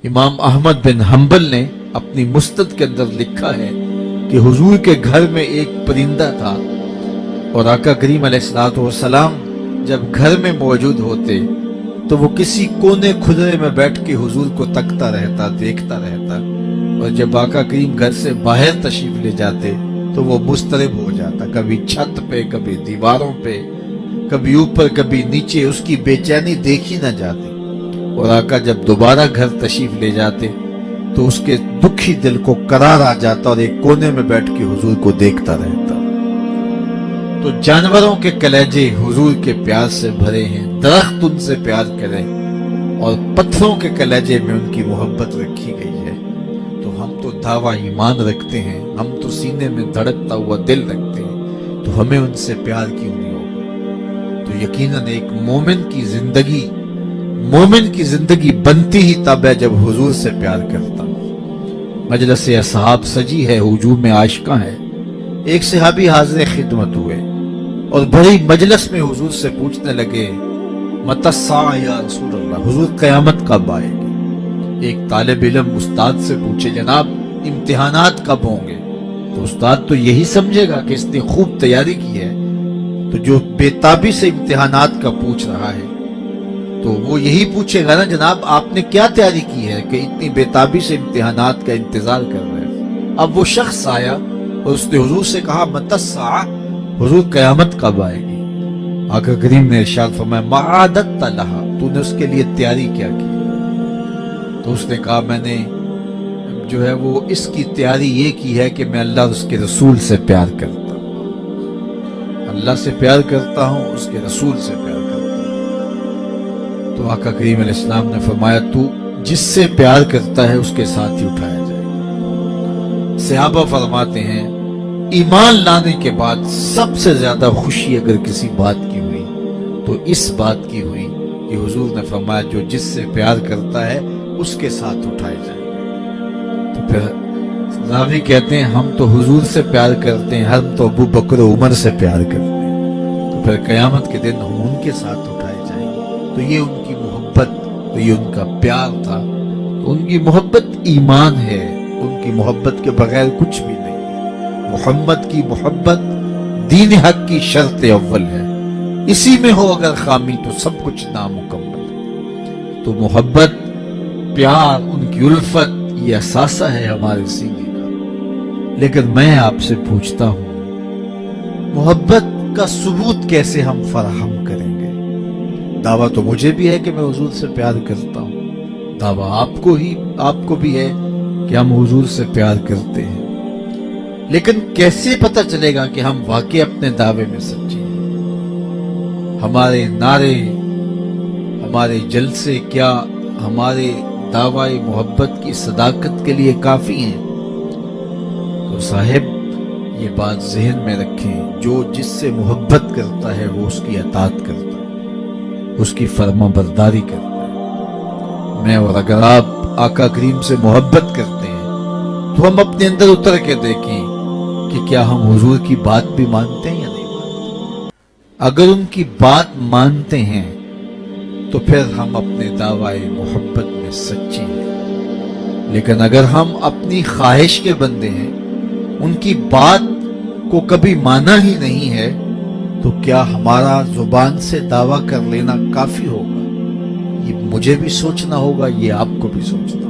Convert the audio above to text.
امام احمد بن حنبل نے اپنی مستد کے اندر لکھا ہے کہ حضور کے گھر میں ایک پرندہ تھا اور آقا کریم علیہ السلام جب گھر میں موجود ہوتے تو وہ کسی کونے کھدرے میں بیٹھ کے حضور کو تکتا رہتا، دیکھتا رہتا، اور جب آقا کریم گھر سے باہر تشریف لے جاتے تو وہ مضطرب ہو جاتا، کبھی چھت پہ، کبھی دیواروں پہ، کبھی اوپر کبھی نیچے، اس کی بے چینی دیکھی نہ جاتی۔ اور آقا جب دوبارہ گھر تشریف لے جاتے تو اس کے دکھی دل کو قرار آ جاتا اور ایک کونے میں بیٹھ کے حضور کو دیکھتا رہتا۔ تو جانوروں کے کلیجے حضور کے پیار سے بھرے ہیں، درخت ان سے پیار کریں، اور پتھروں کے کلیجے میں ان کی محبت رکھی گئی ہے۔ تو ہم تو دعویٰ ایمان رکھتے ہیں، ہم تو سینے میں دھڑکتا ہوا دل رکھتے ہیں، تو ہمیں ان سے پیار کیوں نہیں ہوگا؟ تو یقیناً ایک مومن کی زندگی بنتی ہی تب ہے جب حضور سے پیار کرتا۔ مجلس اصحاب سجی ہے، ہجوم عاشقاں ہے۔ ایک صحابی حاضر خدمت ہوئے اور بڑی مجلس میں حضور سے پوچھنے لگے، متی الساعہ یا رسول اللہ، حضور قیامت کب آئے گی؟ ایک طالب علم استاد سے پوچھے، جناب امتحانات کب ہوں گے؟ تو استاد تو یہی سمجھے گا کہ اس نے خوب تیاری کی ہے، تو جو بے تابی سے امتحانات کا پوچھ رہا ہے تو وہ یہی پوچھے گا نا، جناب آپ نے کیا تیاری کی ہے کہ اتنی بے تابی سے امتحانات کا انتظار کر رہے ہیں؟ اب وہ شخص آیا اور اس نے حضور سے کہا، متی الساعہ، حضور قیامت کب آئے گی؟ آقا کریم نے ارشاد فرمایا، ما اعددت لہا، تو نے اس کے لیے تیاری کیا کی؟ تو اس نے کہا، میں نے جو ہے وہ اس کی تیاری یہ کی ہے کہ میں اللہ اور اس کے رسول سے پیار کرتا ہوں، اللہ سے پیار کرتا ہوں، اس کے رسول سے پیار کرتا ہوں۔ تو آقا کریم علیہ السلام نے فرمایا، تو جس سے پیار کرتا ہے اس کے ساتھ ہی اٹھایا جائے گا۔ صحابہ فرماتے ہیں، ایمان لانے کے بعد سب سے زیادہ خوشی اگر کسی بات کی ہوئی تو اس بات کی ہوئی کہ حضور نے فرمایا جو جس سے پیار کرتا ہے اس کے ساتھ اٹھائے جائیں گے۔ تو پھر راوی کہتے ہیں، ہم تو حضور سے پیار کرتے ہیں، ہم تو ابو بکر و عمر سے پیار کرتے ہیں، تو پھر قیامت کے دن ہم ان کے ساتھ اٹھائے جائیں گے۔ تو یہ ان کی محبت، تو یہ ان کا پیار تھا۔ تو ان کی محبت ایمان ہے، ان کی محبت کے بغیر کچھ بھی نہیں ہے۔ محمد کی محبت دین حق کی شرط اول ہے، اسی میں ہو اگر خامی تو سب کچھ نامکمل ہے۔ تو محبت، پیار، ان کی الفت، یہ اثاثہ ہے ہمارے سینے کا۔ لیکن میں آپ سے پوچھتا ہوں، محبت کا ثبوت کیسے ہم فراہم کریں گے؟ دعویٰ تو مجھے بھی ہے کہ میں حضور سے پیار کرتا ہوں، دعویٰ آپ کو بھی ہے کہ ہم حضور سے پیار کرتے ہیں، لیکن کیسے پتہ چلے گا کہ ہم واقعی اپنے دعوے میں سچے ہیں؟ ہمارے نعرے، ہمارے جلسے کیا ہمارے دعوی محبت کی صداقت کے لیے کافی ہیں؟ تو صاحب یہ بات ذہن میں رکھیں، جو جس سے محبت کرتا ہے وہ اس کی اطاعت کرتا ہے، اس کی فرما برداری کرتا ہے۔ میں اور اگر آپ آقا کریم سے محبت کرتے ہیں تو ہم اپنے اندر اتر کے دیکھیں کہ کیا ہم حضور کی بات بھی مانتے ہیں یا نہیں مانتے۔ اگر ان کی بات مانتے ہیں تو پھر ہم اپنے دعوی محبت میں سچے ہیں، لیکن اگر ہم اپنی خواہش کے بندے ہیں، ان کی بات کو کبھی مانا ہی نہیں ہے، تو کیا ہمارا زبان سے دعویٰ کر لینا کافی ہوگا؟ یہ مجھے بھی سوچنا ہوگا، یہ آپ کو بھی سوچنا ہوگا۔